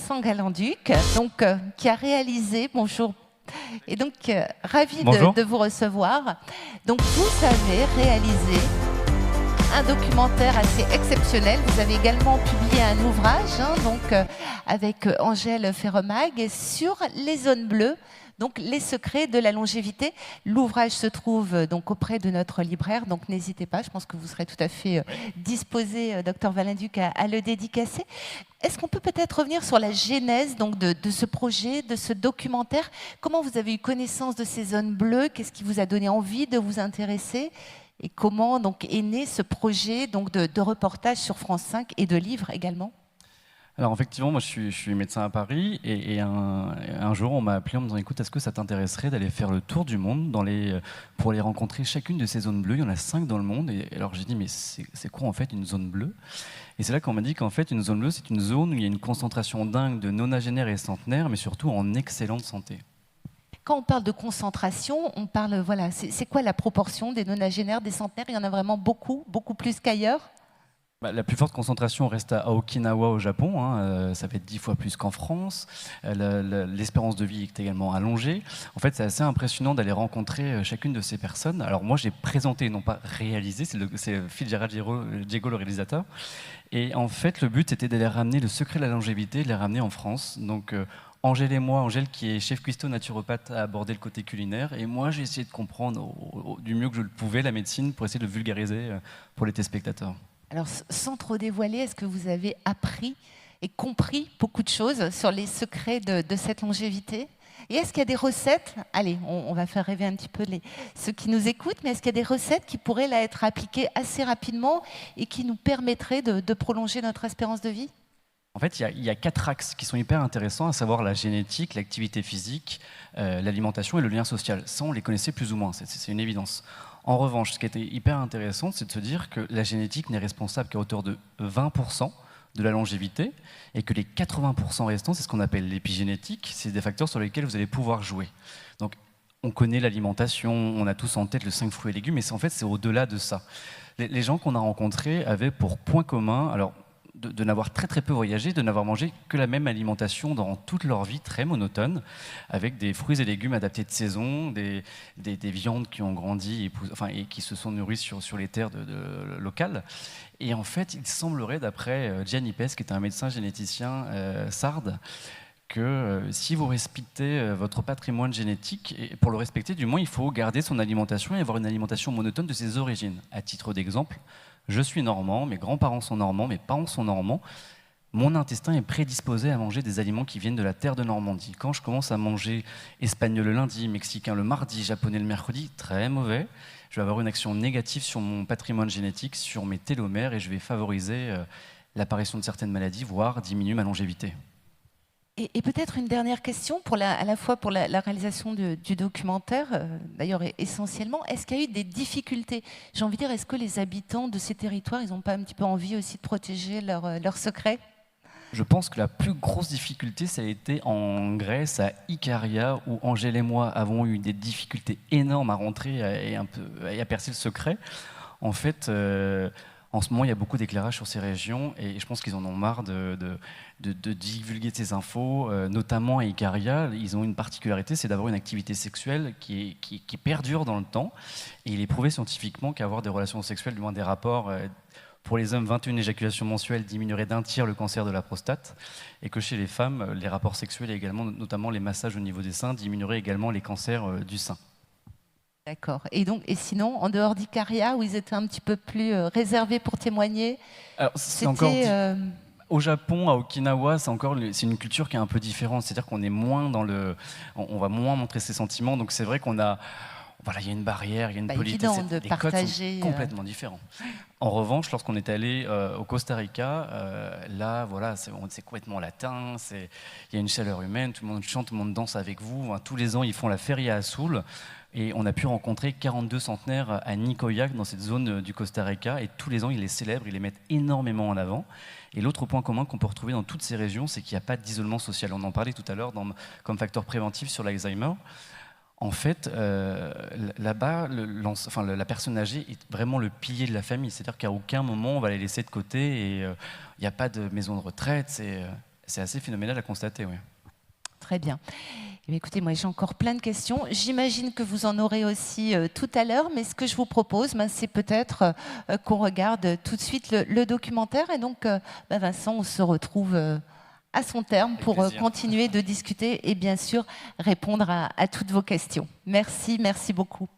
Vincent Galland-Duc, donc, qui a réalisé, bonjour, et donc ravi de vous recevoir. Donc vous avez réalisé un documentaire assez exceptionnel. Vous avez également publié un ouvrage, avec Angèle Ferremag, sur les zones bleues. Donc, les secrets de la longévité. L'ouvrage se trouve donc auprès de notre libraire, donc n'hésitez pas, je pense que vous serez tout à fait disposé, docteur Galland-Duc, à le dédicacer. Est-ce qu'on peut peut-être revenir sur la genèse donc, de ce projet, de ce documentaire? Comment vous avez eu connaissance de ces zones bleues? Qu'est-ce qui vous a donné envie de vous intéresser? Et comment donc, est né ce projet donc, de reportage sur France 5 et de livres également? Alors effectivement, moi je suis médecin à Paris et un jour on m'a appelé en me disant écoute, est-ce que ça t'intéresserait d'aller faire le tour du monde pour aller rencontrer chacune de ces zones bleues? Il y en a 5 dans le monde. Et alors j'ai dit mais c'est quoi en fait une zone bleue? Et c'est là qu'on m'a dit qu'en fait une zone bleue c'est une zone où il y a une concentration dingue de nonagénaires et centenaires, mais surtout en excellente santé. Quand on parle de concentration, on parle, voilà, c'est quoi la proportion des nonagénaires, des centenaires? Il y en a vraiment beaucoup, beaucoup plus qu'ailleurs? La plus forte concentration reste à Okinawa au Japon, ça fait 10 fois plus qu'en France. L'espérance de vie est également allongée. En fait, c'est assez impressionnant d'aller rencontrer chacune de ces personnes. Alors moi, j'ai présenté, non pas réalisé, c'est Fitzgerald Diego, le réalisateur. Et en fait, le but était d'aller ramener le secret de la longévité, de les ramener en France. Donc Angèle et moi, Angèle qui est chef cuistot naturopathe, a abordé le côté culinaire. Et moi, j'ai essayé de comprendre du mieux que je le pouvais la médecine pour essayer de le vulgariser pour les téléspectateurs. Alors, sans trop dévoiler, est-ce que vous avez appris et compris beaucoup de choses sur les secrets de cette longévité? Et est-ce qu'il y a des recettes? Allez, on va faire rêver un petit peu ceux qui nous écoutent, mais est-ce qu'il y a des recettes qui pourraient là, être appliquées assez rapidement et qui nous permettraient de prolonger notre espérance de vie? En fait, il y a 4 axes qui sont hyper intéressants, à savoir la génétique, l'activité physique, l'alimentation et le lien social. Ça, on les connaissait plus ou moins, c'est une évidence. En revanche, ce qui était hyper intéressant, c'est de se dire que la génétique n'est responsable qu'à hauteur de 20% de la longévité et que les 80% restants, c'est ce qu'on appelle l'épigénétique, c'est des facteurs sur lesquels vous allez pouvoir jouer. Donc, on connaît l'alimentation, on a tous en tête le 5 fruits et légumes, mais en fait, c'est au-delà de ça. Les gens qu'on a rencontrés avaient pour point commun, alors, de n'avoir très très peu voyagé, de n'avoir mangé que la même alimentation dans toute leur vie, très monotone, avec des fruits et légumes adaptés de saison, des viandes qui ont grandi et qui se sont nourries sur les terres locales. Et en fait, il semblerait, d'après Gianni Pes, qui est un médecin généticien sarde, que si vous respectez votre patrimoine génétique, et pour le respecter, du moins, il faut garder son alimentation et avoir une alimentation monotone de ses origines. À titre d'exemple, je suis normand, mes grands-parents sont normands, mes parents sont normands. Mon intestin est prédisposé à manger des aliments qui viennent de la terre de Normandie. Quand je commence à manger espagnol le lundi, mexicain le mardi, japonais le mercredi, très mauvais. Je vais avoir une action négative sur mon patrimoine génétique, sur mes télomères, et je vais favoriser l'apparition de certaines maladies, voire diminuer ma longévité. Et peut-être une dernière question, à la fois pour la réalisation du documentaire, d'ailleurs essentiellement, est-ce qu'il y a eu des difficultés? J'ai envie de dire, est-ce que les habitants de ces territoires, ils n'ont pas un petit peu envie aussi de protéger leurs secrets? Je pense que la plus grosse difficulté, ça a été en Grèce, à Ikaria, où Angèle et moi avons eu des difficultés énormes à rentrer et à percer le secret. En fait, en ce moment, il y a beaucoup d'éclairage sur ces régions et je pense qu'ils en ont marre de divulguer ces infos, notamment à Ikaria. Ils ont une particularité, c'est d'avoir une activité sexuelle qui perdure dans le temps. Et il est prouvé scientifiquement qu'avoir des relations sexuelles, du moins des rapports, pour les hommes, 21 éjaculations mensuelles diminueraient d'un tiers le cancer de la prostate. Et que chez les femmes, les rapports sexuels et également, notamment les massages au niveau des seins, diminueraient également les cancers du sein. D'accord. Et sinon, en dehors d'Ikaria, où ils étaient un petit peu plus réservés pour témoigner, au Japon, à Okinawa, c'est une culture qui est un peu différente. C'est-à-dire qu'on est moins on va moins montrer ses sentiments. Donc c'est vrai il y a une barrière, il y a une politesse. Les partager, codes sont complètement différents. En revanche, lorsqu'on est allé au Costa Rica, là, c'est complètement latin. Il y a une chaleur humaine. Tout le monde chante, tout le monde danse avec vous. Tous les ans, ils font la feria à Sul. Et on a pu rencontrer 42 centenaires à Nicoya, dans cette zone du Costa Rica. Et tous les ans, ils les célèbrent, ils les mettent énormément en avant. Et l'autre point commun qu'on peut retrouver dans toutes ces régions, c'est qu'il n'y a pas d'isolement social. On en parlait tout à l'heure comme facteur préventif sur l'Alzheimer. En fait, là-bas, la personne âgée est vraiment le pilier de la famille. C'est-à-dire qu'à aucun moment, on va les laisser de côté. Et il n'y a pas de maison de retraite. c'est assez phénoménal à constater, oui. Très bien. Écoutez, moi j'ai encore plein de questions. J'imagine que vous en aurez aussi tout à l'heure, mais ce que je vous propose, c'est peut-être qu'on regarde tout de suite le documentaire. Et donc, Vincent, on se retrouve à son terme pour continuer de discuter et bien sûr répondre à toutes vos questions. Merci beaucoup.